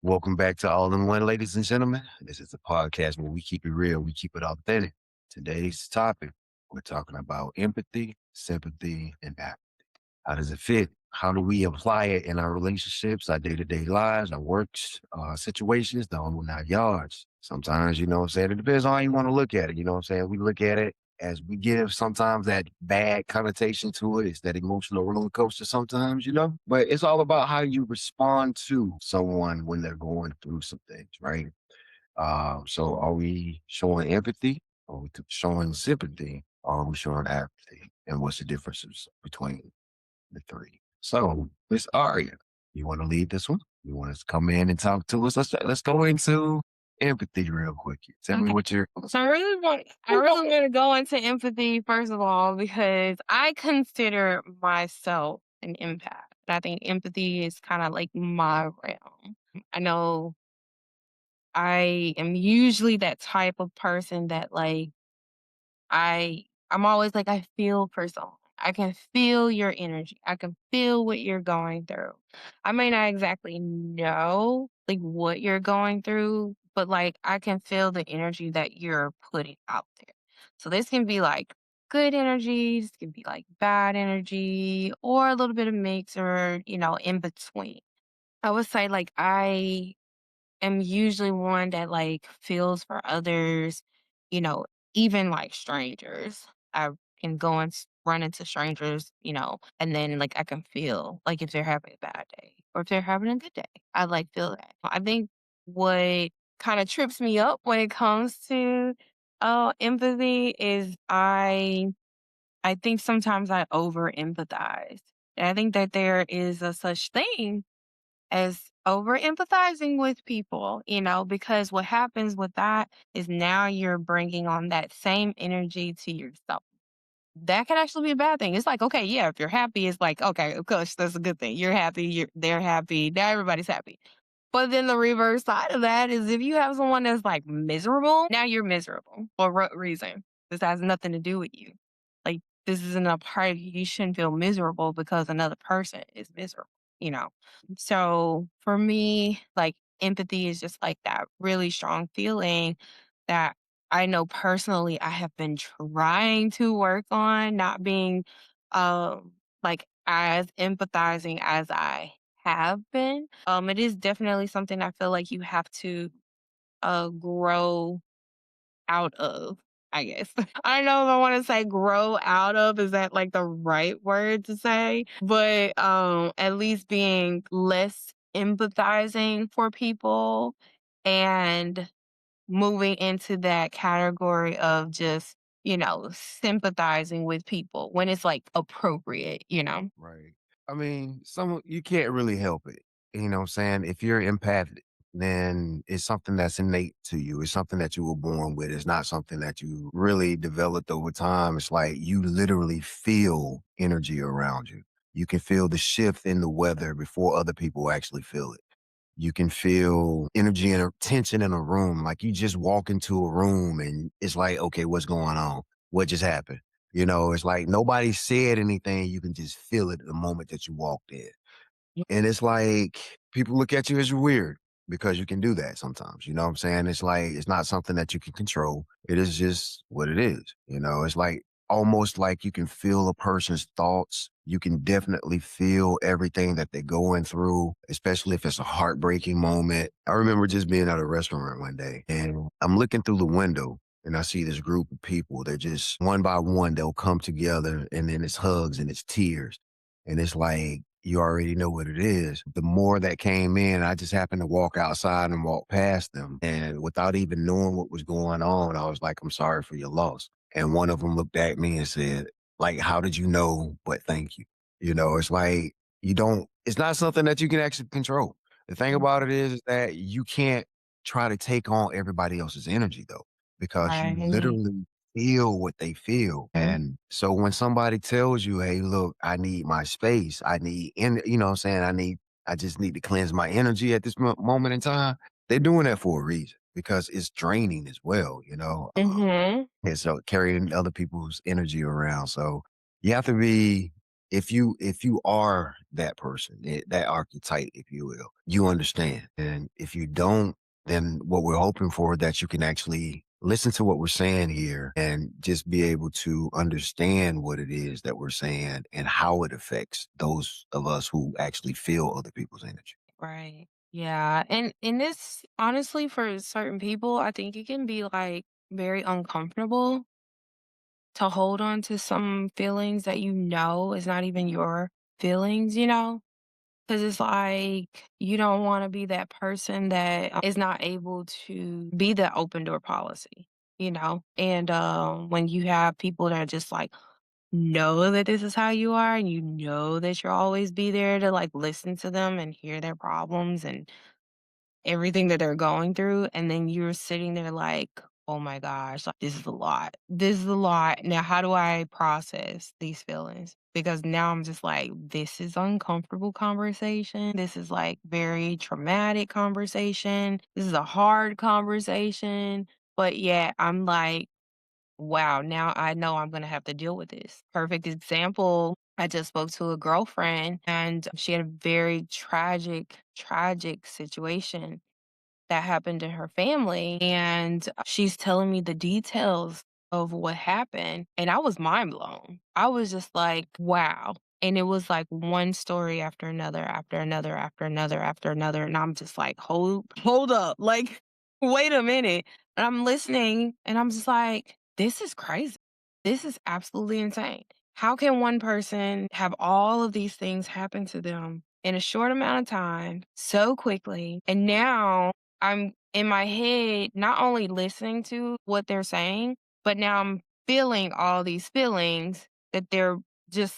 Welcome back to All in One, ladies and gentlemen. This is a podcast where we keep it real, we keep it authentic. Today's topic, we're talking about empathy, sympathy, and act. How does it fit? How do we apply it in our relationships, our day-to-day lives, our works, situations, the whole nine yards? Sometimes, what I'm saying, it depends on how you want to look at it. You know what I'm saying? We look at it as we give sometimes that bad connotation to it. It's that emotional roller coaster sometimes. But it's all about how you respond to someone when they're going through some things, right? So are we showing empathy? Are we showing sympathy? Or are we showing apathy? And what's the differences between the three? So, Miss Arya, you want to lead this one? You want us to come in and talk to us? Let's go into empathy real quick. Tell me Okay. what you're. So I really want to go into empathy first of all because I consider myself an empath. And I think empathy is kind of like my realm. I know I am usually that type of person that I'm always like I feel for someone. I can feel your energy. I can feel what you're going through. I may not exactly know like what you're going through, but like I can feel the energy that you're putting out there. So this can be like good energy, this can be like bad energy, or a little bit of mix or, in between. I would say like I am usually one that like feels for others, you know, even like strangers. I can go and run into strangers, and then like I can feel like if they're having a bad day or if they're having a good day. I like feel that. I think what kind of trips me up when it comes to empathy is I think sometimes I over empathize. And I think that there is a such thing as over empathizing with people, because what happens with that is now you're bringing on that same energy to yourself. That can actually be a bad thing. It's like, okay, yeah, if you're happy, it's like, okay, of course, that's a good thing. You're happy, they're happy, now everybody's happy. But then the reverse side of that is if you have someone that's like miserable, now you're miserable. For what reason? This has nothing to do with you. Like, this isn't a part of you. You shouldn't feel miserable because another person is miserable, you know? So for me, like, empathy is just like that really strong feeling that I know personally I have been trying to work on not being like as empathizing as I have been. It is definitely something I feel like you have to grow out of, I guess. I don't know if I want to say grow out of, is that like the right word to say? But at least being less empathizing for people and moving into that category of just, sympathizing with people when it's like appropriate. Right. I mean, some you can't really help it. You know what I'm saying? If you're empathic, then it's something that's innate to you. It's something that you were born with. It's not something that you really developed over time. It's like you literally feel energy around you. You can feel the shift in the weather before other people actually feel it. You can feel energy and tension in a room. Like you just walk into a room and it's like, okay, what's going on? What just happened? It's like nobody said anything. You can just feel it the moment that you walked in. And it's like people look at you as you're weird because you can do that sometimes. You know what I'm saying? It's like it's not something that you can control. It is just what it is. It's like almost like you can feel a person's thoughts. You can definitely feel everything that they're going through, especially if it's a heartbreaking moment. I remember just being at a restaurant one day and I'm looking through the window and I see this group of people. They're just one by one, they'll come together and then it's hugs and it's tears. And it's like, you already know what it is. The more that came in, I just happened to walk outside and walk past them. And without even knowing what was going on, I was like, I'm sorry for your loss. And one of them looked at me and said, like, how did you know? But thank you. It's like it's not something that you can actually control. The thing about it is that you can't try to take on everybody else's energy though, because you Right. literally feel what they feel. And so when somebody tells you, "Hey, look, I need my space. I need what I'm saying, I just need to cleanse my energy at this moment in time." They're doing that for a reason because it's draining as well. Mhm. And so carrying other people's energy around. So you have to be if you are that person, that archetype, if you will, you understand. And if you don't, then what we're hoping for that you can actually listen to what we're saying here and just be able to understand what it is that we're saying and how it affects those of us who actually feel other people's energy. Right. Yeah. And this honestly for certain people, I think it can be like very uncomfortable to hold on to some feelings that you know is not even your feelings, you know? Because it's like you don't want to be that person that is not able to be the open door policy, you know? And when you have people that are just like, know that this is how you are and you know that you'll always be there to like listen to them and hear their problems and everything that they're going through, and then you're sitting there like, "Oh my gosh, like, this is a lot. This is a lot. Now how do I process these feelings?" Because now I'm just like, "This is uncomfortable conversation. This is, like, very traumatic conversation. This is a hard conversation." But yet I'm like, "Wow, now I know I'm gonna have to deal with this." Perfect example, I just spoke to a girlfriend, and she had a very tragic situation that happened in her family, and she's telling me the details of what happened, and I was mind blown. I was just like, "Wow." And it was like one story after another, after another, after another, after another, and I'm just like, hold up, like, wait a minute." And I'm listening, and I'm just like, "This is crazy. This is absolutely insane. How can one person have all of these things happen to them in a short amount of time, so quickly, and now I'm in my head not only listening to what they're saying, but now I'm feeling all these feelings that they're just,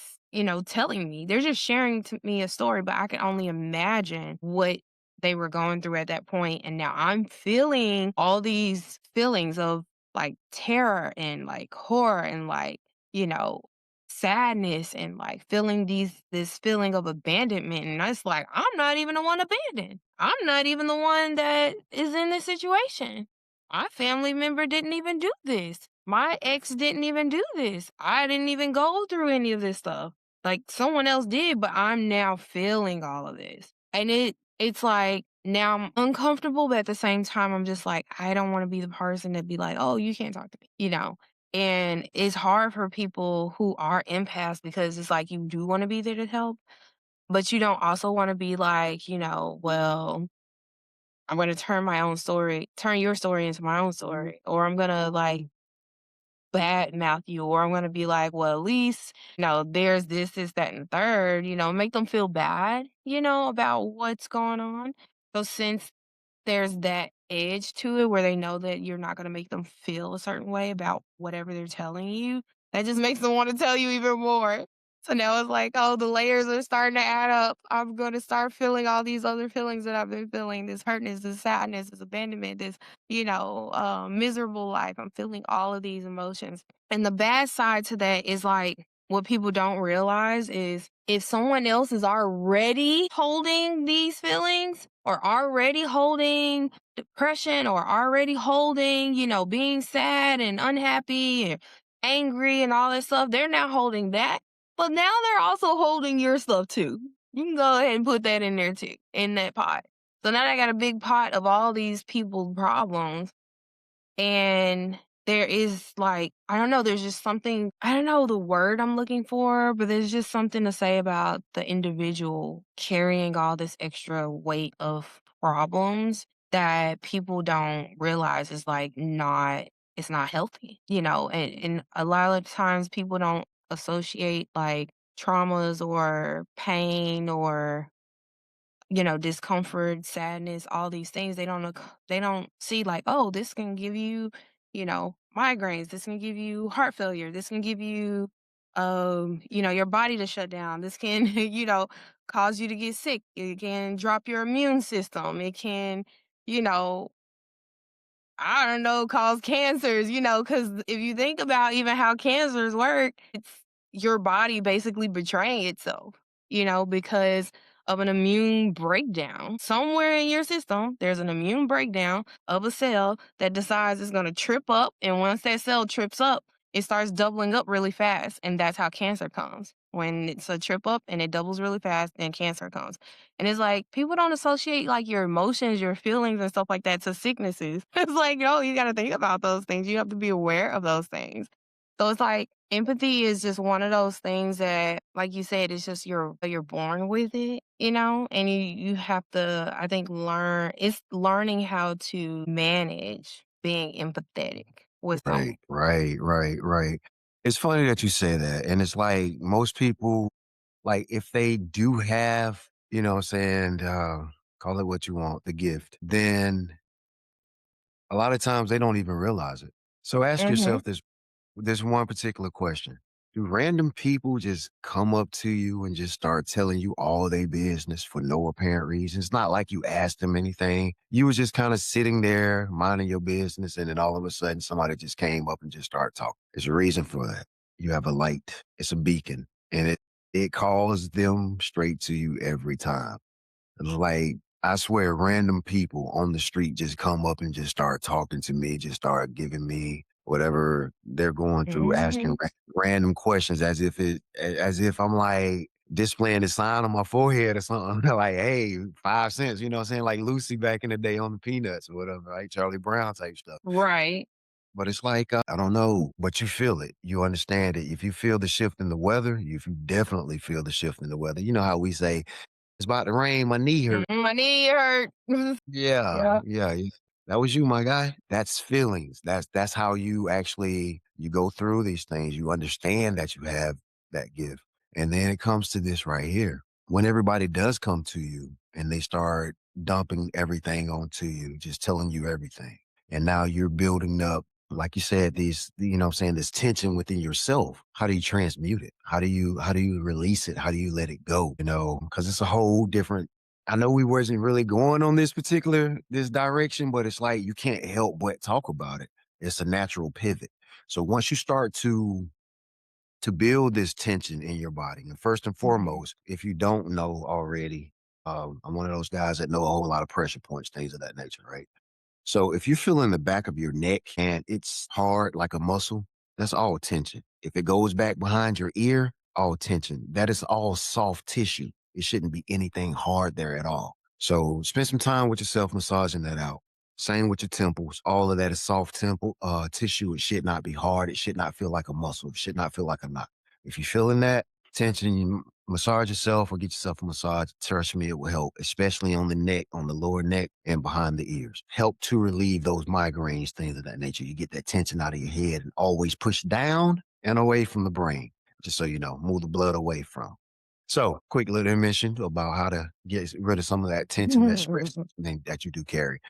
telling me. They're just sharing to me a story, but I can only imagine what they were going through at that point. And now I'm feeling all these feelings of like terror and like horror and like, you know, sadness and like feeling this feeling of abandonment. And it's like, I'm not even the one abandoned. I'm not even the one that is in this situation. My family member didn't even do this. My ex didn't even do this. I didn't even go through any of this stuff. Like someone else did, but I'm now feeling all of this. And it's like now I'm uncomfortable, but at the same time I'm just like, I don't want to be the person that be like, "Oh, you can't talk to me," you know? And it's hard for people who are empaths because it's like you do wanna be there to help, but you don't also wanna be like, "Well, I'm gonna turn your story into my own story," or I'm gonna, like, badmouth you, or I'm gonna be like, "Well, at least, there's this, that, and the third," make them feel bad, about what's going on. So since there's that edge to it where they know that you're not gonna make them feel a certain way about whatever they're telling you. That just makes them wanna tell you even more. So now it's like, "Oh, the layers are starting to add up. I'm gonna start feeling all these other feelings that I've been feeling, this hurtness, this sadness, this abandonment, this, miserable life. I'm feeling all of these emotions." And the bad side to that is, like, what people don't realize is if someone else is already holding these feelings or already holding depression or already holding, being sad and unhappy and angry and all that stuff, they're now holding that. But now they're also holding your stuff too. You can go ahead and put that in there too, in that pot. So now I got a big pot of all these people's problems and there is like, I don't know, there's just something, I don't know the word I'm looking for, but there's just something to say about the individual carrying all this extra weight of problems that people don't realize is like not, it's not healthy, and a lot of times people don't associate like traumas or pain or discomfort, sadness, all these things, they don't see like, "Oh, this can give you, migraines. This can give you heart failure. This can give you, your body to shut down. This can, cause you to get sick. It can drop your immune system. It can, you know, I don't know, cause cancers, because if you think about even how cancers work, it's your body basically betraying itself, because of an immune breakdown. Somewhere in your system, there's an immune breakdown of a cell that decides it's going to trip up. And once that cell trips up, it starts doubling up really fast. And that's how cancer comes. when it's a trip up and it doubles really fast, then cancer comes. And it's like people don't associate like your emotions, your feelings and stuff like that to sicknesses. It's like, no, you got to think about those things. You have to be aware of those things. So it's like empathy is just one of those things that, like you said, it's just you're born with it, and you have to, I think, learn. It's learning how to manage being empathetic with someone. Right. It's funny that you say that. And it's like most people, like if they do have, what I'm saying, call it what you want, the gift, then a lot of times they don't even realize it. So ask Hmm. yourself this one particular question. Do random people just come up to you and just start telling you all their business for no apparent reason? It's not like you asked them anything. You was just kind of sitting there minding your business, and then all of a sudden somebody just came up and just started talking. There's a reason for that. You have a light. It's a beacon, and it calls them straight to you every time. Like, I swear, random people on the street just come up and just start talking to me, just start giving me whatever they're going through, Hmm. asking random questions as if I'm like displaying a sign on my forehead or something. Like, hey, 5 cents, you know what I'm saying? Like Lucy back in the day on the Peanuts or whatever, right? Charlie Brown type stuff. Right. But it's like, I don't know, but you feel it. You understand it. If you feel the shift in the weather, if you definitely feel the shift in the weather, you know how we say, it's about to rain, my knee hurt. My knee hurt. Yeah, Yeah. yeah. That was you, my guy. That's feelings. That's how you actually you go through these things. You understand that you have that gift. And then it comes to this right here. When everybody does come to you and they start dumping everything onto you, just telling you everything. And now you're building up, like you said, these, what I'm saying, this tension within yourself. How do you transmute it? How do you release it? How do you let it go? Because it's a whole different I know we wasn't really going on this direction, but it's like you can't help but talk about it. It's a natural pivot. So once you start to build this tension in your body, and first and Mhm. foremost, if you don't know already, I'm one of those guys that know a whole lot of pressure points, things of that nature, right? So if you feel in the back of your neck and it's hard like a muscle, that's all tension. If it goes back behind your ear, all tension. That is all soft tissue. It shouldn't be anything hard there at all. So spend some time with yourself massaging that out. Same with your temples. All of that is soft temple tissue. It should not be hard. It should not feel like a muscle. It should not feel like a knot. If you're feeling that tension, you massage yourself or get yourself a massage. Trust me, it will help, especially on the neck, on the lower neck and behind the ears. Help to relieve those migraines, things of that nature. You get that tension out of your head and always push down and away from the brain, just so you know, move the blood away from. So, quick little mention about how to get rid of some of that tension, that stress that you do carry.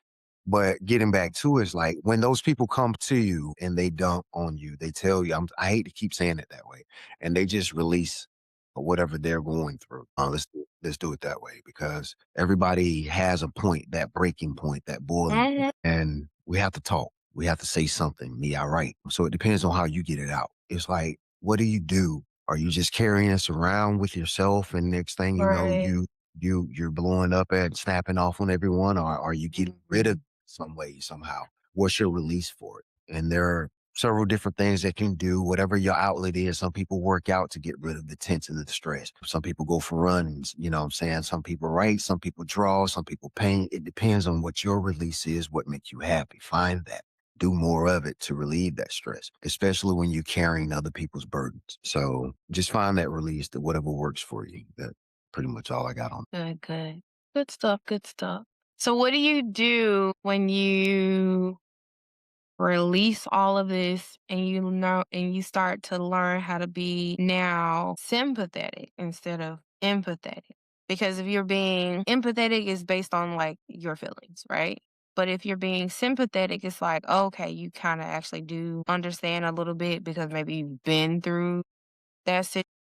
But getting back to it, is like when those people come to you and they dump on you, they tell you, I hate to keep saying it that way, and they just release whatever they're going through. Let's do it that way because everybody has a point, that breaking point, that boiling point, Mhm. and we have to talk. We have to say something. Me, I write. So it depends on how you get it out. It's like, what do you do? Are you just carrying this around with yourself, and next thing you know, Right. you're blowing up and snapping off on everyone, or are you getting rid of Mhm. some way, somehow? What's your release for it? And there are several different things that can do, whatever your outlet is. Some people work out to get rid of the tension and the stress. Some people go for runs, you know what I'm saying? Some people write, some people draw, some people paint. It depends on what your release is, what makes you happy. Find that. Do more of it to relieve that stress, especially when you're carrying other people's burdens. So just find that release that whatever works for you. That pretty much all I got on. Good, good. Good stuff, good stuff. So what do you do when you release all of this and you start to learn how to be now sympathetic instead of empathetic? Because if you're being empathetic is based on like your feelings, right? But if you're being sympathetic, it's like, okay, you kind of actually do understand a little bit because maybe you've been through that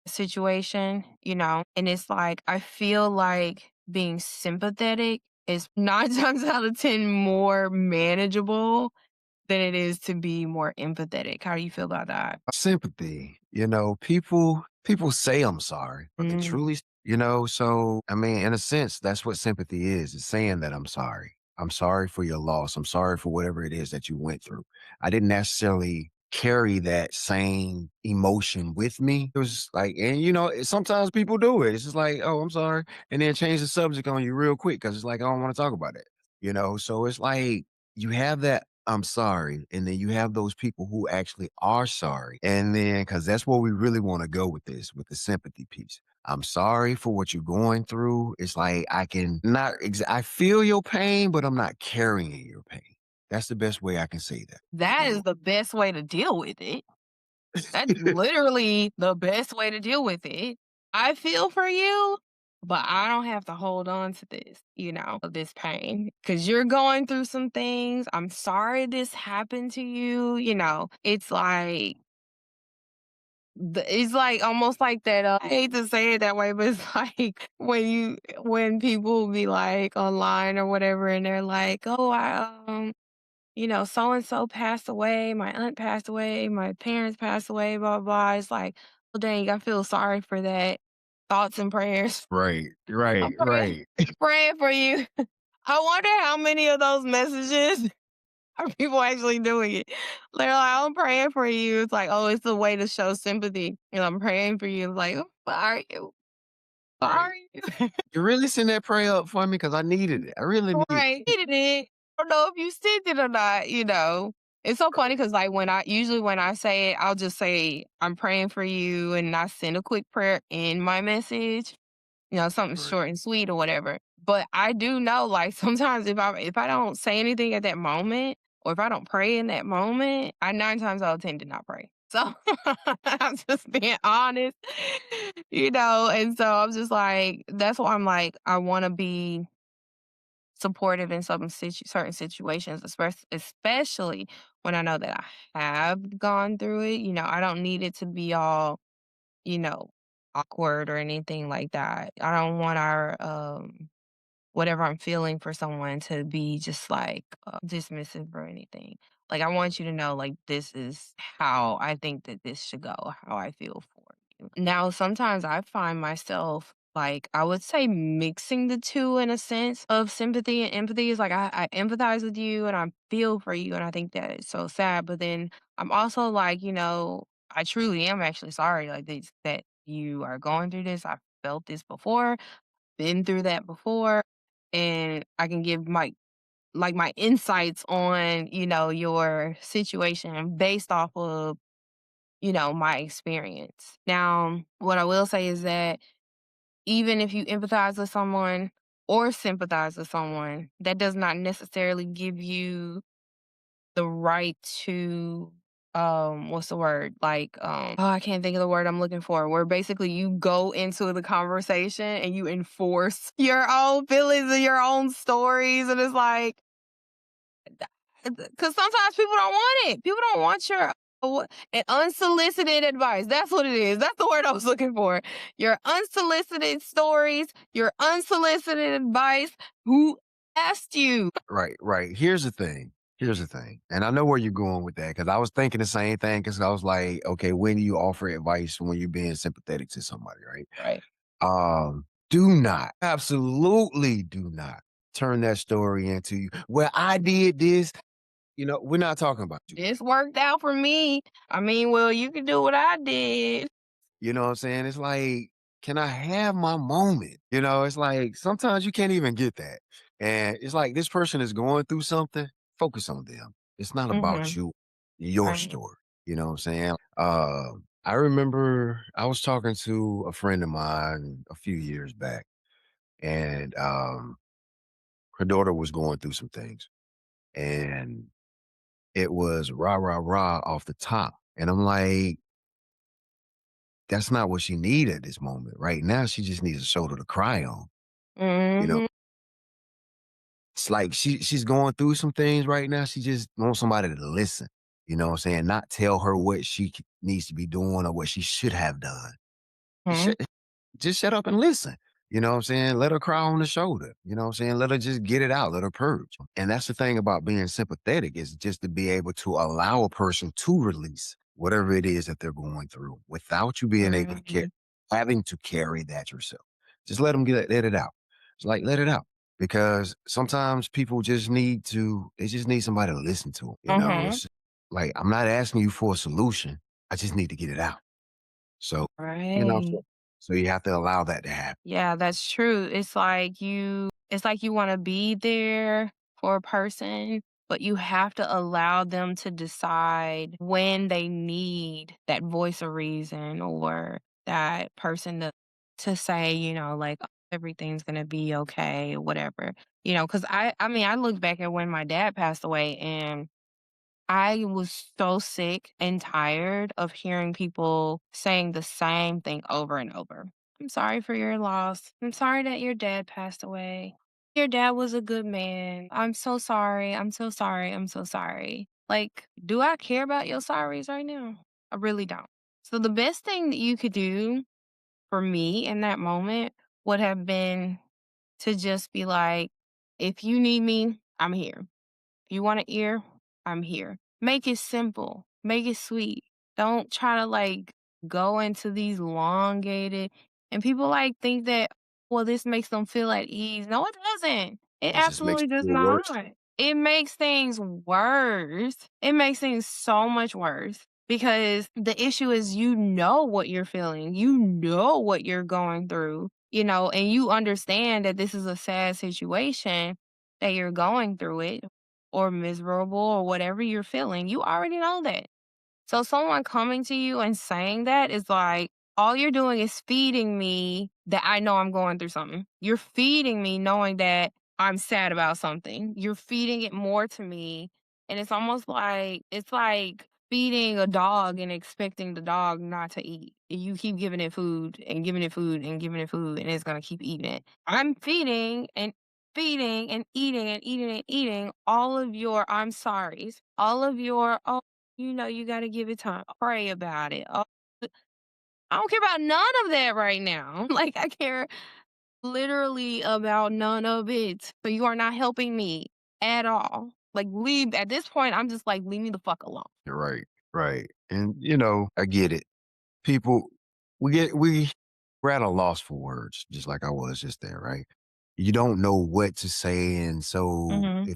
situation, and it's like, I feel like being sympathetic is 9 times out of 10 more manageable than it is to be more empathetic. How do you feel about that? Sympathy, people say I'm sorry, but they Mm, truly, so I mean, in a sense, that's what sympathy is saying that I'm sorry. I'm sorry for your loss. I'm sorry for whatever it is that you went through. I didn't necessarily carry that same emotion with me. It was like, and sometimes people do it. It's just like, oh, I'm sorry. And then change the subject on you real quick because it's like, I don't want to talk about it. So it's like you have that I'm sorry. And then you have those people who actually are sorry. And then, because that's where we really want to go with this, with the sympathy piece. I'm sorry for what you're going through. It's like I can not, I feel your pain, but I'm not carrying your pain. That's the best way I can say that. That is the best way to deal with it. That's literally the best way to deal with it. I feel for you, but I don't have to hold on to this, this pain because you're going through some things. I'm sorry this happened to you. It's like, it's like almost like that. I hate to say it that way, but it's like when people be like online or whatever, and they're like, "Oh, so and so passed away, my aunt passed away, my parents passed away, blah, blah, blah." It's like, well, dang, I feel sorry for that. Thoughts and prayers. Right, right, I'm praying, right, praying for you. I wonder how many of those messages are people actually doing it. They're like, I'm praying for you. It's like, oh, it's a way to show sympathy. I'm praying for you. Like, oh, sorry, right. sorry. You really send that prayer up for me because I needed it. I really need Right. Needed it. I don't know if you sent it or not. It's so funny because, like, when I say it, I'll just say, I'm praying for you, and I send a quick prayer in my message, something right, short and sweet or whatever. But I do know, like, sometimes if I don't say anything at that moment, or if I don't pray in that moment, I 9 times out of 10 did not pray. So, I'm just being honest, and so I'm just like, that's why I'm like, I wanna be supportive in some certain situations, especially when I know that I have gone through it. I don't need it to be all, you know, awkward or anything like that. I don't want our whatever I'm feeling for someone to be just like dismissive or anything. Like, I want you to know, like, this is how I think that this should go, how I feel for you. Now, sometimes I find myself, like, I would say mixing the two in a sense of sympathy and empathy. Is like, I empathize with you and I feel for you, and I think that it's so sad. But then I'm also like, I truly am actually sorry, like, that you are going through this. I've felt this before, been through that before, and I can give my insights on, your situation based off of, my experience. Now, what I will say is that even if you empathize with someone or sympathize with someone, that does not necessarily give you the right to what's the word? Like, oh, I can't think of the word I'm looking for, where basically you go into the conversation and you enforce your own feelings and your own stories, and it's like, because sometimes people don't want it. People don't want your and unsolicited advice. That's what it is. That's the word I was looking for. Your unsolicited stories, your unsolicited advice. Who asked you? right, right. Here's the thing. Here's the thing. And I know where you're going with that because I was thinking the same thing because I was like, okay, when do you offer advice when you're being sympathetic to somebody, right? Right. Do not, absolutely do not turn that story into you. Well, I did this. We're not talking about you. This worked out for me. I mean, well, you can do what I did. You know what I'm saying? It's like, can I have my moment? It's like sometimes you can't even get that. And it's like this person is going through something, focus on them. It's not about Mhm. you, your Right. story. You know what I'm saying? I remember I was talking to a friend of mine a few years back, and her daughter was going through some things. And it was rah, rah, rah off the top. And I'm like, that's not what she need at this moment. Right now, she just needs a shoulder to cry on. You know, Mhm. it's like she's going through some things right now. She just wants somebody to listen. You know what I'm saying? Not tell her what she needs to be doing or what she should have done. Mhm. Just shut up and listen. You know what I'm saying? Let her cry on the shoulder. You know what I'm saying? Let her just get it out. Let her purge. And that's the thing about being sympathetic is just to be able to allow a person to release whatever it is that they're going through without you being able to Mhm. having to carry that yourself. Just let them let it out. It's like, let it out. Because sometimes people just need somebody to listen to 'em, Mhm. It's Like, I'm not asking you for a solution. I just need to get it out. So, Right. so you have to allow that to happen. Yeah, that's true. It's like you wanna be there for a person, but you have to allow them to decide when they need that voice of reason or that person to say, like, "Oh, everything's gonna be okay," or whatever. Because I mean, I look back at when my dad passed away, and I was so sick and tired of hearing people saying the same thing over and over. "I'm sorry for your loss. I'm sorry that your dad passed away. Your dad was a good man. I'm so sorry. I'm so sorry. I'm so sorry." Like, do I care about your sorries right now? I really don't. So the best thing that you could do for me in that moment would have been to just be like, "If you need me, I'm here. You want an ear? I'm here." Make it simple. Make it sweet. Don't try to go into these elongated and people think that, well, this makes them feel at ease. No, it doesn't. It It just makes absolutely it does feel worse. not. It makes things worse. It makes things so much worse because the issue is you know what you're feeling. You know what you're going through, and you understand that this is a sad situation that you're going through it or miserable or whatever you're feeling, you already know that. So someone coming to you and saying that is like, all you're doing is feeding me that I know I'm going through something. You're feeding me knowing that I'm sad about something. You're feeding it more to me. And it's like feeding a dog and expecting the dog not to eat. You keep giving it food and giving it food and giving it food, and it's gonna keep eating it. I'm feeding and eating and eating and eating all of your I'm sorries, all of your, oh, you gotta give it time. Pray about it. Oh, I don't care about none of that right now. Like, I care literally about none of it. So you are not helping me at all. Like, leave at this point, I'm just like, leave me the fuck alone. You're right. Right. And I get it. People, we're at a loss for words, just like I was just there, right? You don't know what to say. And so Mhm.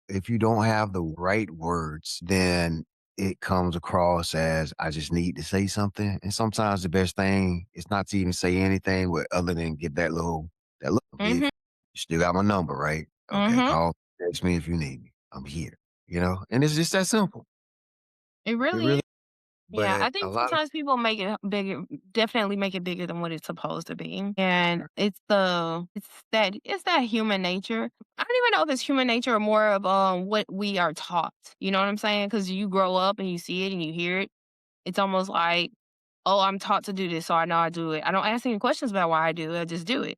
if you don't have the right words, then it comes across as I just need to say something. And sometimes the best thing is not to even say anything but other than get that little Mhm. gift. You still got my number, right? Okay, Mhm. call, text me if you need me. I'm here. And it's just that simple. It It really really is. Yeah, but I a think lot of sometimes people make it bigger, definitely make it bigger than what it's supposed to be. And it's that human nature. I don't even know if it's human nature or more of what we are taught. You know what I'm saying? Because you grow up and you see it and you hear it. It's almost like, oh, I'm taught to do this, so I know I do it. I don't ask any questions about why I do it. I just do it.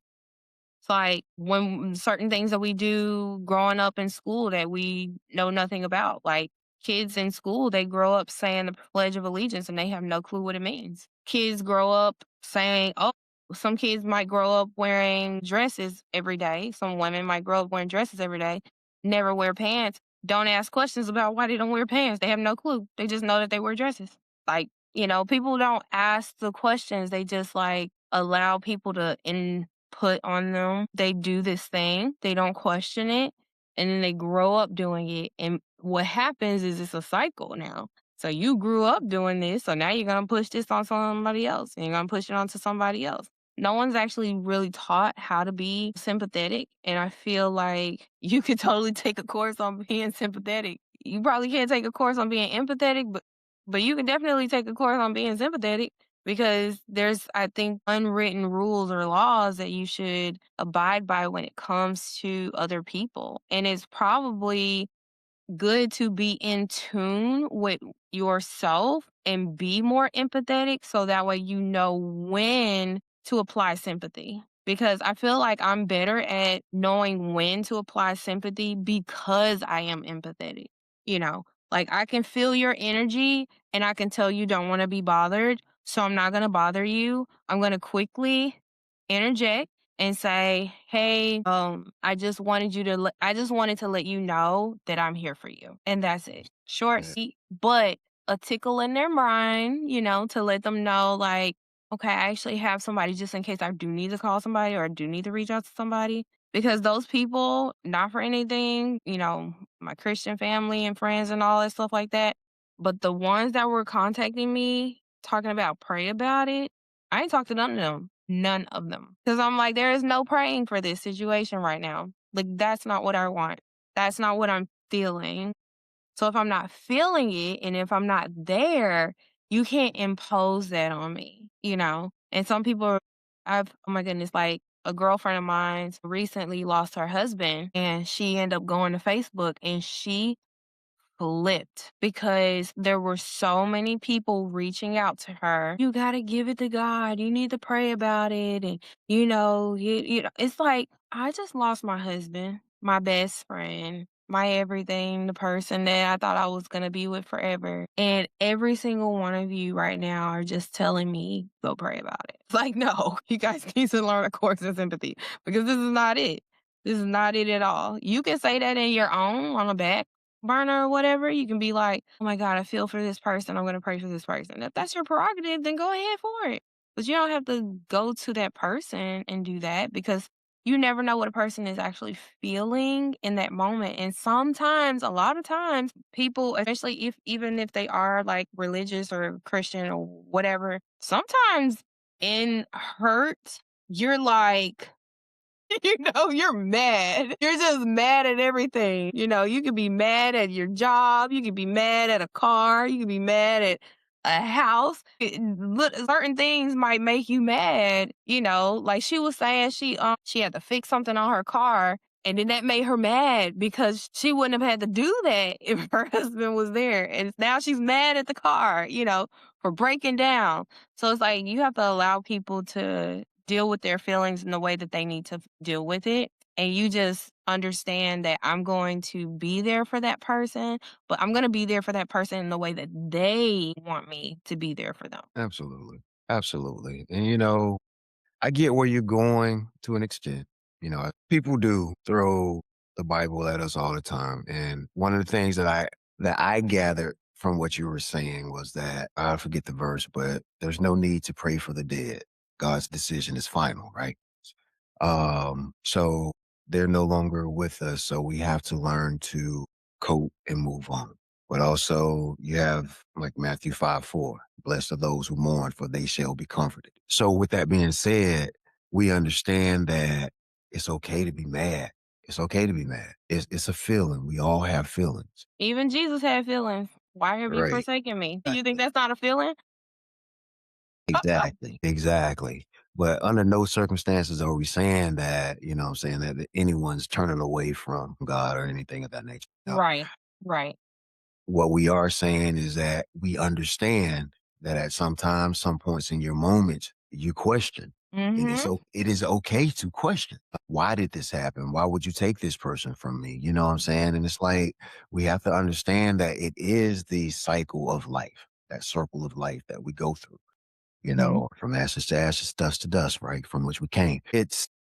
It's like when certain things that we do growing up in school that we know nothing about, like kids in school, they grow up saying the Pledge of Allegiance and they have no clue what it means. Kids grow up saying, oh, some kids might grow up wearing dresses every day. Some women might grow up wearing dresses every day, never wear pants. Don't ask questions about why they don't wear pants. They have no clue. They just know that they wear dresses. Like, people don't ask the questions. They just allow people to put on them. They do this thing, they don't question it, and then they grow up doing it. And what happens is it's a cycle now. So you grew up doing this, so now you're gonna push this on somebody else, and you're gonna push it onto somebody else. No one's actually really taught how to be sympathetic. And I feel like you could totally take a course on being sympathetic. You probably can't take a course on being empathetic, but you can definitely take a course on being sympathetic because there's, I think, unwritten rules or laws that you should abide by when it comes to other people. And it's probably good to be in tune with yourself and be more empathetic so that way you know when to apply sympathy. Because I feel like I'm better at knowing when to apply sympathy because I am empathetic. You know, like I can feel your energy and I can tell you don't want to be bothered. So I'm not going to bother you. I'm going to quickly interject and say, "Hey, I just wanted to let you know that I'm here for you." And that's it. Short, that. sweet, but a tickle in their mind, to let them know okay, I actually have somebody just in case I do need to call somebody or I do need to reach out to somebody. Because those people, not for anything, my Christian family and friends and all that stuff like that, But the ones that were contacting me talking about pray about it, I ain't talked to none of them. None of them. Because I'm like, there is no praying for this situation right now. Like, that's not what I want. That's not what I'm feeling. So if I'm not feeling it and if I'm not there, you can't impose that on me, you know? And some people oh my goodness, like a girlfriend of mine recently lost her husband and she ended up going to Facebook and she flipped because there were so many people reaching out to her. You got to give it to God. You need to pray about it. And, it's like, I just lost my husband, my best friend, my everything, the person that I thought I was going to be with forever. And every single one of you right now are just telling me, go pray about it. It's like, no, you guys need to learn a course of sympathy because this is not it. This is not it at all. You can say that in your own on the back burner or whatever, you can be like, "Oh my god, I feel for this person. I'm gonna pray for this person." If that's your prerogative, then go ahead for it. But you don't have to go to that person and do that because you never know what a person is actually feeling in that moment. And sometimes, a lot of times, people, especially if even if they are like religious or Christian or whatever, sometimes in hurt, you're like you're mad. You're just mad at everything. You could be mad at your job. You could be mad at a car. You could be mad at a house. Certain things might make you mad. Like she was saying, she had to fix something on her car, and then that made her mad because she wouldn't have had to do that if her husband was there. And now she's mad at the car, for breaking down. So it's like you have to allow people to deal with their feelings in the way that they need to deal with it. And you just understand that I'm going to be there for that person, but I'm going to be there for that person in the way that they want me to be there for them. Absolutely. Absolutely. And, I get where you're going to an extent. People do throw the Bible at us all the time. And one of the things that I gathered from what you were saying was that I forget the verse, but there's no need to pray for the dead. God's decision is final, right? So they're no longer with us. So we have to learn to cope and move on. But also you have like Matthew 5:4, blessed are those who mourn, for they shall be comforted. So with that being said, we understand that it's okay to be mad. It's okay to be mad. It's a feeling. We all have feelings. Even Jesus had feelings. Why have you Right. forsaken me? You think that's not a feeling? Exactly. Exactly. But under no circumstances are we saying that, what I'm saying, that anyone's turning away from God or anything of that nature. No. Right. Right. What we are saying is that we understand that at some points in your moment, you question. And Mhm. it is okay to question. Why did this happen? Why would you take this person from me? You know what I'm saying? And it's like we have to understand that it is the cycle of life, that circle of life that we go through, Mhm. from ashes to ashes, dust to dust, right? From which we came.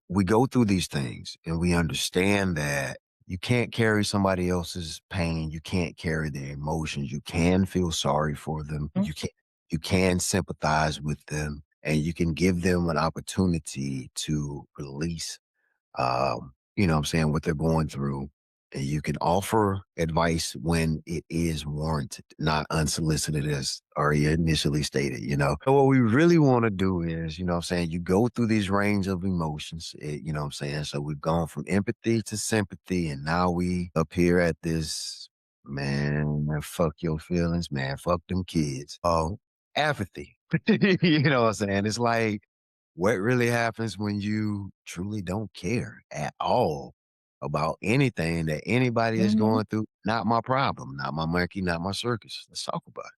We go through these things and we understand that you can't carry somebody else's pain. You can't carry their emotions. You can feel sorry for them. You can sympathize with them and you can give them an opportunity to release what I'm saying, what they're going through. And you can offer advice when it is warranted, not unsolicited, as Arya initially stated. So what we really want to do is, what I'm saying, you go through these range of emotions, what I'm saying? So we've gone from empathy to sympathy, and now we up here at this, man, fuck your feelings, man, fuck them kids. Oh, apathy. You know what I'm saying? It's like, what really happens when you truly don't care at all about anything that anybody is Mhm. going through? Not my problem, not my monkey, not my circus. Let's talk about it.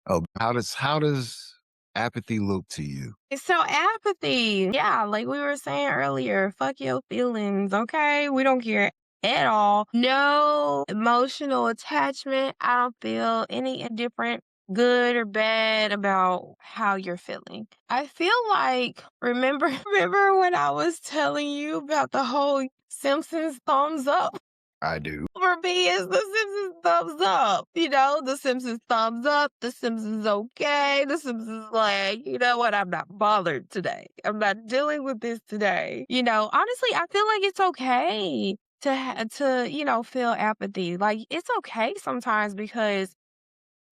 Oh, how does apathy look to you? So apathy. Yeah, like we were saying earlier, fuck your feelings, okay? We don't care at all. No emotional attachment. I don't feel any indifferent, good or bad about how you're feeling. I feel like remember remember when I was telling you about the whole Simpsons thumbs up? I do. For me, it's the Simpsons thumbs up. The Simpsons thumbs up. The Simpsons okay. The Simpsons like, you know what? I'm not bothered today. I'm not dealing with this today. Honestly, I feel like it's okay to feel apathy. Like it's okay sometimes because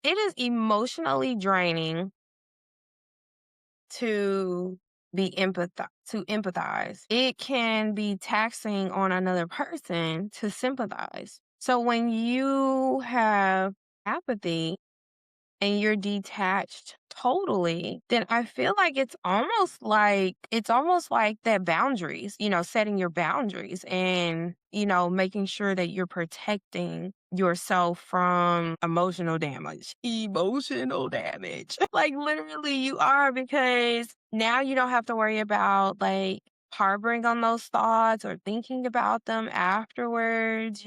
it is emotionally draining to to empathize. It can be taxing on another person to sympathize. So when you have apathy and you're detached totally, then I feel like it's almost like that boundaries, setting your boundaries and, making sure that you're protecting yourself from emotional damage. Emotional damage. Like literally you are because now you don't have to worry about like harboring on those thoughts or thinking about them afterwards,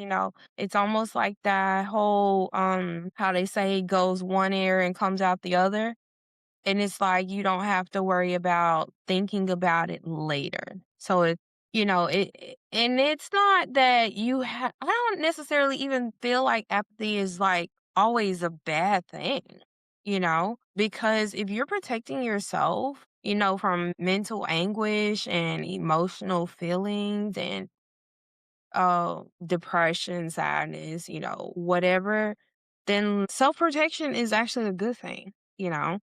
it's almost like that whole, how they say goes one ear and comes out the other. And it's like you don't have to worry about thinking about it later. So and it's not that I don't necessarily even feel like apathy is like always a bad thing, because if you're protecting yourself, from mental anguish and emotional feelings and depression, sadness, whatever, then self protection is actually a good thing.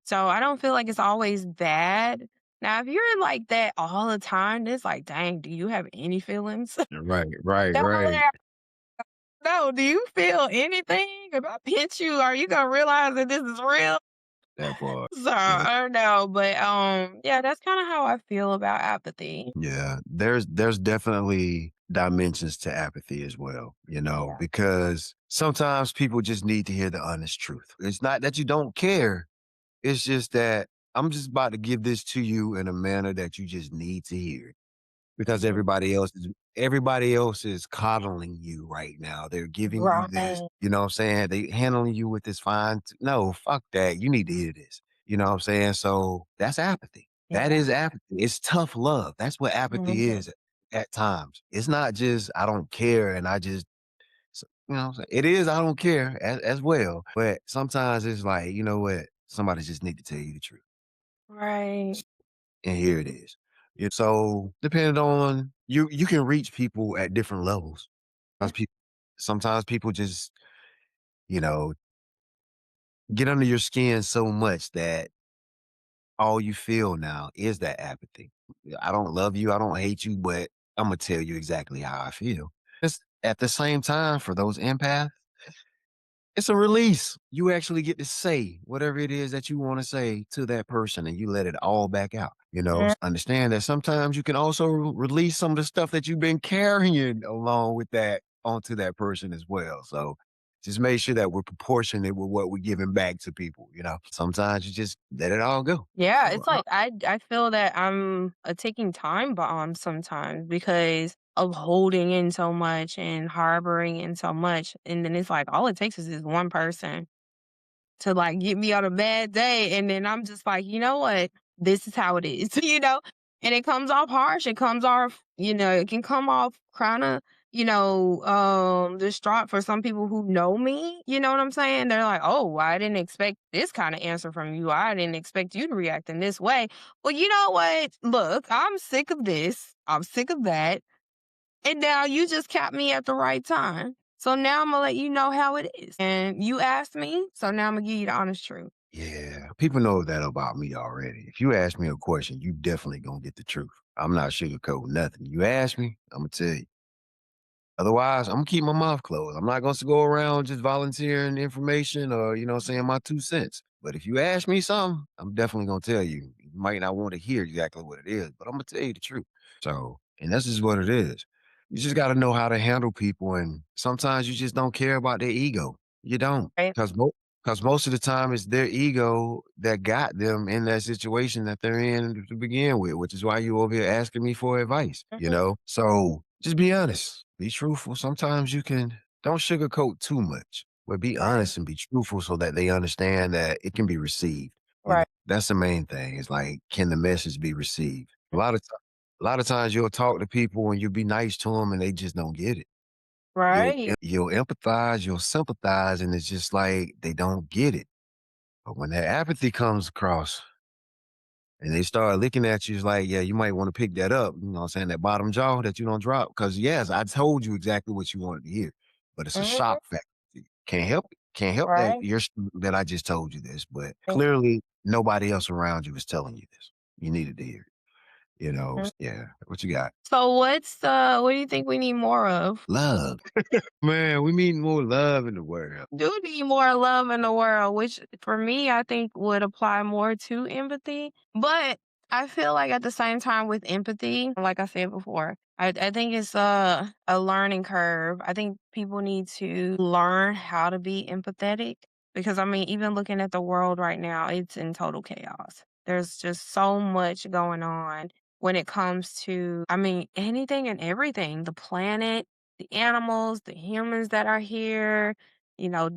So I don't feel like it's always bad. Now, if you're like that all the time, it's like, dang, do you have any feelings? Right, right, No, right. no, do you feel anything? If I pinch you, are you gonna realize that this is real? That part. So Yeah. I don't know, but yeah, that's kind of how I feel about apathy. Yeah. There's definitely dimensions to apathy as well, Yeah. because sometimes people just need to hear the honest truth. It's not that you don't care. It's just that I'm just about to give this to you in a manner that you just need to hear. Because Mhm. everybody else is coddling you right now. They're giving you this, Right. you know what I'm saying? They handling you with this no, fuck that. You need to hear this. You know what I'm saying? So that's apathy. That Yeah. is apathy. It's tough love. That's what apathy Mhm. is at times. It's not just I don't care and I just you know what I'm saying? It is I don't care as well. But sometimes it's like, you know what? Somebody just need to tell you the truth. Right. And here it is. So depending on you can reach people at different levels. Yeah. Sometimes people sometimes people just, you know, get under your skin so much that all you feel now is that apathy. I don't love you, I don't hate you, but I'm gonna tell you exactly how I feel. It's at the same time for those empaths, it's a release. You actually get to say whatever it is that you want to say to that person and you let it all back out. Mm. Understand that sometimes you can also release some of the stuff that you've been carrying along with that onto that person as well. So just make sure that we're proportionate with what we're giving back to people. Sometimes you just let it all go. Yeah, So it's like I feel that I'm a ticking time bomb sometimes because of holding in so much and harboring in so much, and then it's like all it takes is this one person to like get me on a bad day, and then I'm just like, you know what? This is how it is, And it comes off harsh. It comes off, it can come off kind of, distraught for some people who know me. You know what I'm saying? They're like, oh, I didn't expect this kind of answer from you. I didn't expect you to react in this way. Well, you know what? Look, I'm sick of this. I'm sick of that. And now you just capped me at the right time. So now I'm gonna let you know how it is. And you asked me, so now I'm gonna give you the honest truth. yeah, people know that about me already. If you ask me a question, you definitely gonna get the truth. I'm not sugarcoating nothing. You ask me, I'm gonna tell you. Otherwise, I'm gonna keep my mouth closed. I'm not gonna go around just volunteering information or, saying my 2 cents. But if you ask me something, I'm definitely gonna tell you. You might not want to hear exactly what it is, but I'm gonna tell you the truth. So, and this is what it is. You just gotta know how to handle people. And sometimes you just don't care about their ego. You don't. Right? Because most of the time it's their ego that got them in that situation that they're in to begin with, which is why you over here asking me for advice, you Mhm. know? So just be honest, be truthful. Sometimes you can, don't sugarcoat too much, but be Right. honest and be truthful so that they understand that it can be received. Right. That's the main thing. Is like, can the message be received? A lot of times you'll talk to people and you'll be nice to them and they just don't get it. Right. You'll empathize, you'll sympathize, and it's just like they don't get it. But when that apathy comes across and they start looking at you, it's like, yeah, you might want to pick that up. You know what I'm saying? That bottom jaw that you don't drop. Because, yes, I told you exactly what you wanted to hear, but it's a Mhm. shock factor. You can't help it. Can't help that Right. that I just told you this, but clearly nobody else around you is telling you this. You needed to hear it, Mhm. Yeah. What you got? So what do you think we need more of? Love. Man, we need more love in the world. Do need more love in the world, which for me, I think would apply more to empathy. But I feel like at the same time with empathy, like I said before, I think it's a learning curve. I think people need to learn how to be empathetic because I mean, even looking at the world right now, it's in total chaos. There's just so much going on when it comes to, I mean, anything and everything, the planet, the animals, the humans that are here,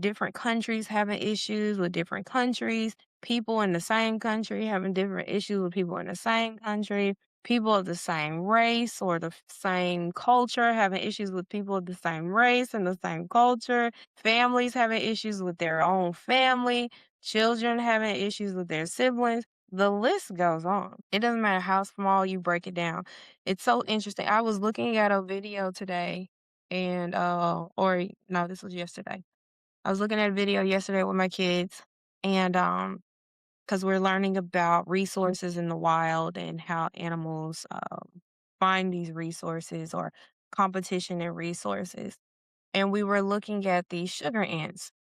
different countries having issues with different countries, people in the same country having different issues with people in the same country, people of the same race or the same culture having issues with people of the same race and the same culture, families having issues with their own family, children having issues with their siblings. The list goes on. It doesn't matter how small you break it down. It's so interesting. I was looking at a video today and or no, this was yesterday. I was looking at a video yesterday with my kids and because we're learning about resources in the wild and how animals find these resources or competition in resources. And we were looking at these sugar ants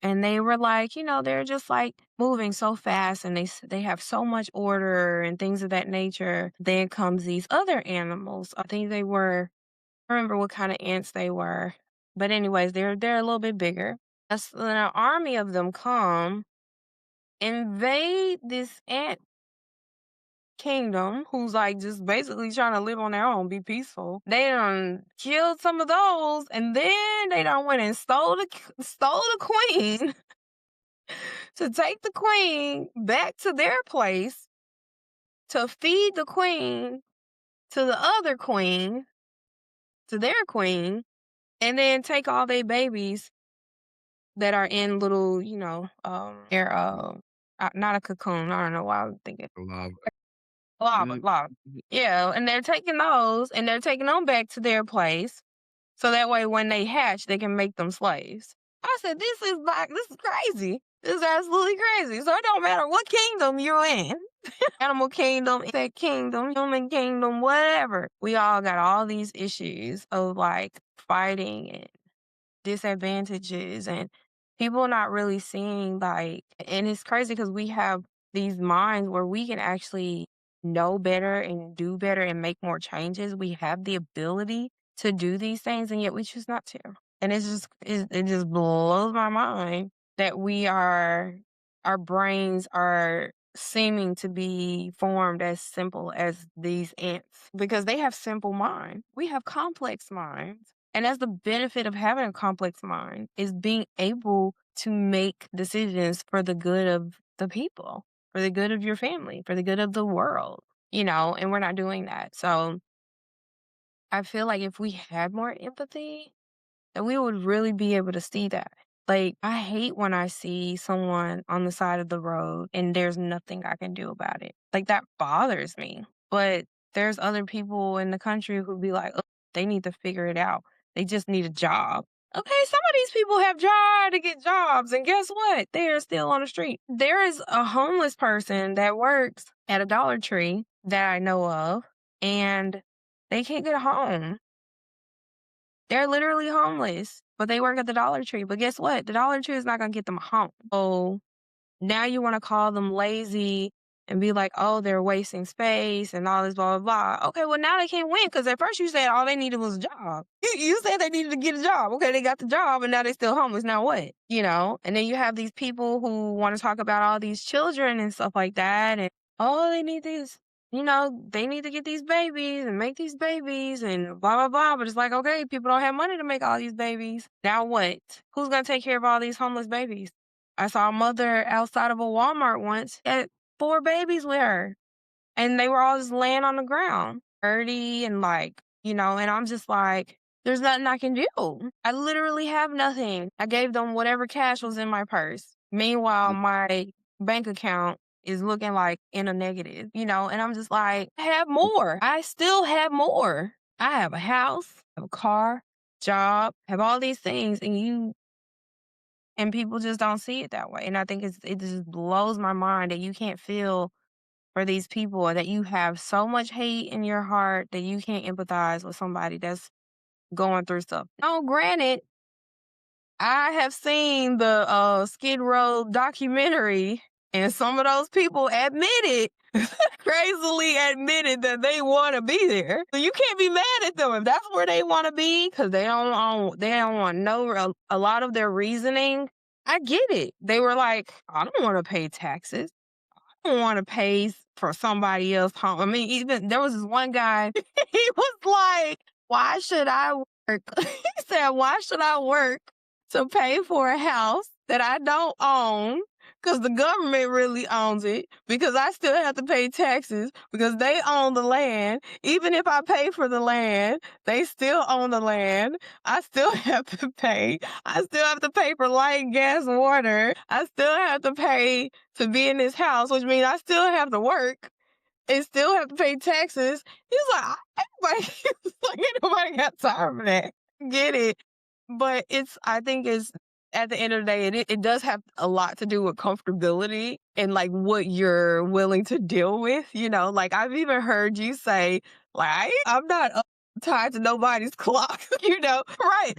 and they were like, they're just like moving so fast and they have so much order and things of that nature. Then comes these other animals. I think they were, I don't remember what kind of ants they were. But anyways, they're a little bit bigger. Then an army of them come, invade this ant kingdom, who's like just basically trying to live on their own, be peaceful. They done killed some of those, and then they done went and stole the queen to take the queen back to their place to feed the queen to the other queen, to their queen, and then take all their babies that are in little, they're not a cocoon. I don't know why I'm thinking Love. lava, Mm, lava. Yeah, and they're taking those and they're taking them back to their place, so that way when they hatch, they can make them slaves. I said, this is crazy. This is absolutely crazy. So it don't matter what kingdom you're in, animal kingdom, insect kingdom, human kingdom, whatever. We all got all these issues of like fighting and disadvantages and people not really seeing like, and it's crazy because we have these minds where we can actually know better and do better and make more changes. We have the ability to do these things and yet we choose not to. And it just blows my mind that our brains are seeming to be formed as simple as these ants because they have simple minds. We have complex minds. And that's the benefit of having a complex mind is being able to make decisions for the good of the people, for the good of your family, for the good of the world, and we're not doing that. So I feel like if we had more empathy, that we would really be able to see that. Like, I hate when I see someone on the side of the road and there's nothing I can do about it. Like, that bothers me. But there's other people in the country who be like, "Oh, they need to figure it out. They just need a job." Okay, some of these people have tried to get jobs, and guess what? They are still on the street. There is a homeless person that works at a Dollar Tree that I know of, and they can't get a home. They're literally homeless, but they work at the Dollar Tree. But guess what? The Dollar Tree is not gonna get them a home. So now you wanna call them lazy and be like, "Oh, they're wasting space and all this blah, blah, blah." Okay, well, now they can't win because at first you said all they needed was a job. You said they needed to get a job. Okay, they got the job and now they're still homeless. Now what? And then you have these people who wanna talk about all these children and stuff like that, and, "Oh, they need this." They need to get these babies and make these babies and blah, blah, blah. But it's like, okay, people don't have money to make all these babies. Now what? Who's going to take care of all these homeless babies? I saw a mother outside of a Walmart once had 4 babies with her and they were all just laying on the ground, dirty and like, and I'm just like, there's nothing I can do. I literally have nothing. I gave them whatever cash was in my purse. Meanwhile, my bank account is looking like in a negative, and I'm just like, I have more. I still have more. I have a house, I have a car, job, have all these things, and and people just don't see it that way, and I think it just blows my mind that you can't feel for these people or that you have so much hate in your heart that you can't empathize with somebody that's going through stuff. Now, granted, I have seen the, Skid Row documentary, and some of those people admitted crazily admitted that they wanna be there. So you can't be mad at them if that's where they wanna be because they don't want no a lot of their reasoning, I get it. They were like, "I don't wanna pay taxes. I don't wanna pay for somebody else home." I mean, even there was this one guy, he was like, "Why should I work?" He said, "Why should I work to pay for a house that I don't own because the government really owns it, because I still have to pay taxes because they own the land. Even if I pay for the land, they still own the land. I still have to pay. I still have to pay for light, gas, water. I still have to pay to be in this house, which means I still have to work and still have to pay taxes." He's like, everybody, like, ain't nobody got time for that. Get it. But I think it's at the end of the day, it does have a lot to do with comfortability and, like, what you're willing to deal with, you know? Like, I've even heard you say, like, I'm not tied to nobody's clock," you know? Right.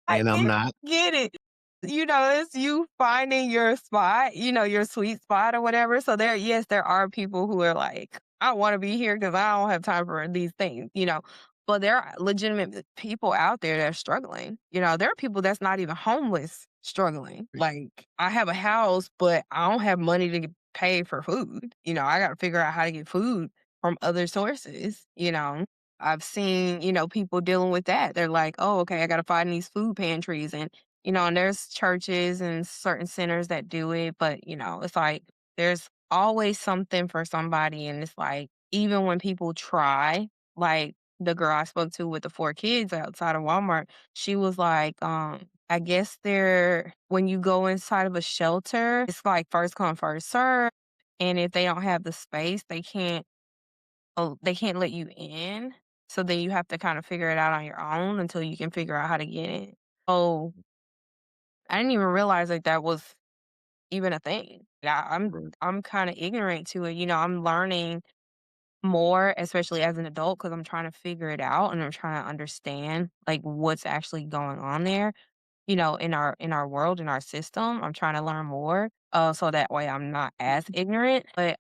I And I'm not. get it. You know, it's you finding your spot, you know, your sweet spot or whatever. So yes, there are people who are like, "I wanna be here because I don't have time for these things," you know? But there are legitimate people out there that are struggling. You know, there are people that's not even homeless struggling. Like, I have a house, but I don't have money to pay for food. You know, I gotta figure out how to get food from other sources, you know? I've seen, you know, people dealing with that. They're like, "Oh, okay, I gotta find these food pantries," and, you know, and there's churches and certain centers that do it, but, you know, it's like there's always something for somebody, and it's like, even when people try, like the girl I spoke to with the 4 kids outside of Walmart, she was like, I guess they're when you go inside of a shelter, it's like first come, first serve, and if they don't have the space, they can't let you in, so then you have to kinda figure it out on your own until you can figure out how to get in. Oh, I didn't even realize, like, that was even a thing. Yeah, I'm kinda ignorant to it, you know, I'm learning more, especially as an adult, because 'cause I'm trying to figure it out and I'm trying to understand, like, what's actually going on there, you know, in our world, in our system. I'm trying to learn more, so that way I'm not as ignorant, but,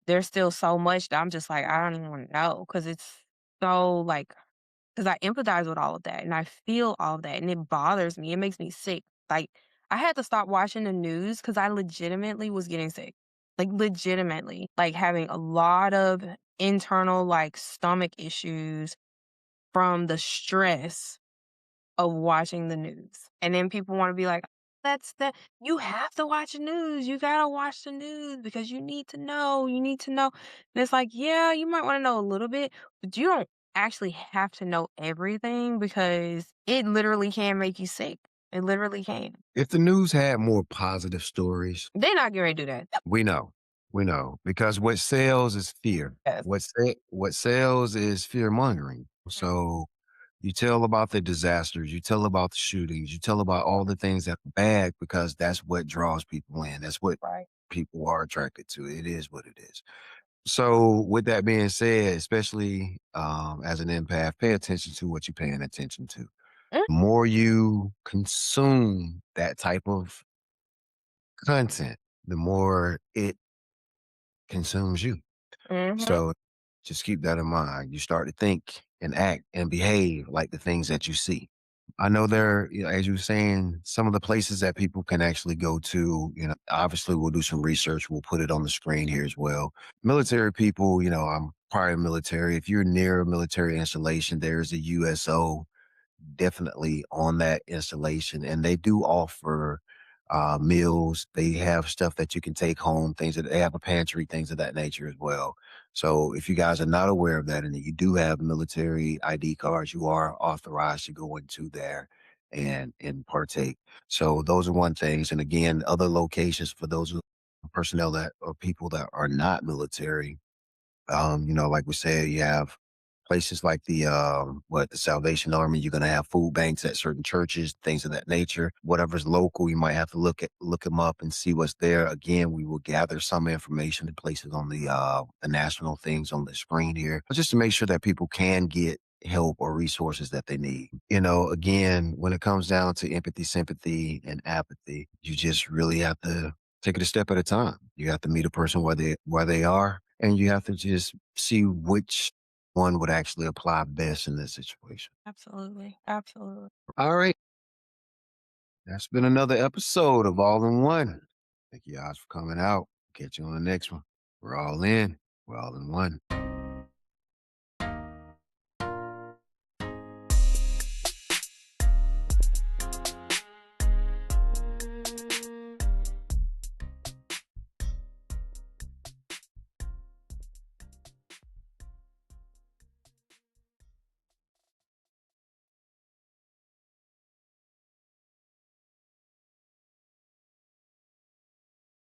there's still so much that I'm just like, I don't even wanna know because it's so, like, because I empathize with all of that, and I feel all of that, and it bothers me, it makes me sick. Like, I had to stop watching the news because I legitimately was getting sick. Like, legitimately, like, having a lot of internal, like, stomach issues from the stress of watching the news. And then people wanna be like, "That's the you have to watch the news, you gotta watch the news because you need to know." And it's like, yeah, you might wanna know a little bit, but you don't actually have to know everything because it literally can make you sick. It literally can. If the news had more positive stories, They're not getting ready to do that. we know. We know because what sells is fear. Yes. What sells is fear mongering. Mhm. So you tell about the disasters, you tell about the shootings, you tell about all the things that are bad because that's what draws people in. That's what Right. people are attracted to. It is what it is. So with that being said, especially as an empath, pay attention to what you're paying attention to. Mm, The more you consume that type of content, the more it consumes you. mhm, So just keep that in mind. You start to think and act and behave like the things that you see. I know there, you know, as you were saying, some of the places that people can actually go to, you know, obviously we'll do some research. We'll put it on the screen here as well. Military people, you know, I'm prior military. If you're near a military installation, there's a USO definitely on that installation, and they do offer meals. They have stuff that you can take home, things that they have a pantry, things of that nature as well. So if you guys are not aware of that and that you do have military ID cards, you are authorized to go into there and partake. So those are one things. And again, other locations for those personnel that or people that are not military. You know, like we said, you have places like the Salvation Army. You're gonna have food banks at certain churches, things of that nature. Whatever's local, you might have to look them up and see what's there. Again, we will gather some information and place it on the national things on the screen here, just to make sure that people can get help or resources that they need. Again, when it comes down to empathy, sympathy, and apathy, you just really have to take it a step at a time. You have to meet a person where they are, and you have to just see which one would actually apply best in this situation. Absolutely. Absolutely. All right, that's been another episode of All in One. Thank you guys for coming out. Catch you on the next one. We're all in. We're all in one.